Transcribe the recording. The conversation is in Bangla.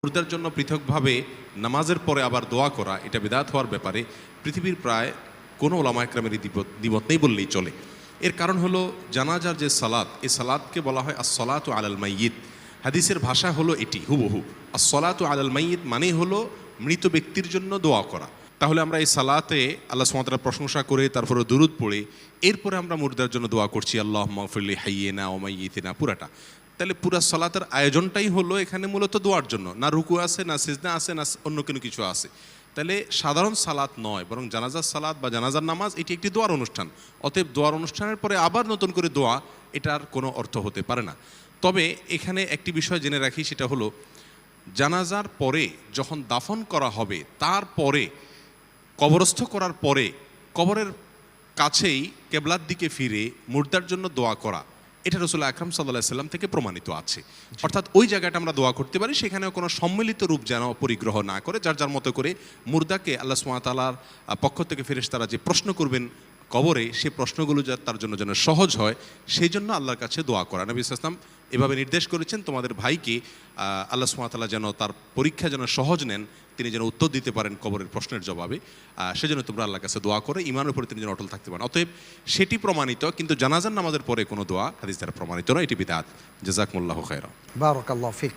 মুর্দার জন্য পৃথকভাবে নামাজের পরে আবার দোয়া করা এটা বিদআত হওয়ার ব্যাপারে পৃথিবীর প্রায় কোনো ওলামা একরামেরই দ্বিমত নেই বললেই চলে। এর কারণ হলো জানাজার যে সালাত, এই সালাতকে বলা হয় আস-সালাতু আলাল মাইয়িত। হাদিসের ভাষা হলো এটি হুবহু। আস-সালাতু আলাল মাইয়িত মানে হলো মৃত ব্যক্তির জন্য দোয়া করা। তাহলে আমরা এই সালাতে আল্লাহ সুবহানাহু ওয়া তাআলার প্রশংসা করে তারপরে দুরূদ পড়ে এরপরে আমরা মুর্দার জন্য দোয়া করছি আল্লাহুম্মা গফির লি হাইয়িনা ওয়া মাইয়িতিনা পুরাটা। তাহলে পুরা সালাতের আয়োজনটাই হলো এখানে মূলত দোয়ার জন্য, না রুকু আছে, না সিজদা আছে, না অন্য কোনো কিছু আছে। তাহলে সাধারণ সালাত নয়, বরং জানাজার সালাত বা জানাজার নামাজ এটি একটি দোয়ার অনুষ্ঠান। অতএব দোয়ার অনুষ্ঠানের পরে আবার নতুন করে দোয়া, এটার কোনো অর্থ হতে পারে না। তবে এখানে একটি বিষয় জেনে রাখি, সেটা হলো জানাজার পরে যখন দাফন করা হবে তারপরে কবরস্থ করার পরে কবরের কাছেই কেবলার দিকে ফিরে মুর্দার জন্য দোয়া করা, এটা রাসূল আকরাম সাল্লাল্লাহু আলাইহি সাল্লাম থেকে প্রমাণিত আছে। অর্থাৎ ওই জায়গাটা আমরা দোয়া করতে পারি, সেখানেও কোনো সম্মিলিত রূপ যেন পরিগ্রহ না করে, যার যার মতো করে মুর্দাকে আল্লাহ সুবহানাহু ওয়া তাআলার পক্ষ থেকে ফেরেশতারা যে প্রশ্ন করবেন কবরে, সেই প্রশ্নগুলো যা তার জন্য যেন সহজ হয়, সেই জন্য আল্লাহর কাছে দোয়া করা। নবী সাল্লাল্লাহু আলাইহি ওয়াসাল্লাম এভাবে নির্দেশ করেছেন, তোমাদের ভাইকে আল্লাহ সুবহানাহু ওয়া তাআলা যেন তার পরীক্ষা যেন সহজ নেন, তিনি যেন উত্তর দিতে পারেন কবরের প্রশ্নের জবাবে, সেজন্য তোমরা আল্লাহর কাছে দোয়া করে ইমানের উপরে তিনি যেন অটল থাকতে পারেন। অতএব সেটি প্রমাণিত, কিন্তু জানাজার নামাজের পরে কোনো দোয়া হাদিস দ্বারা প্রমাণিত নয়, এটি বিদআত। জাযাকুমুল্লাহু খায়রা। বারাকাল্লাহু ফিক।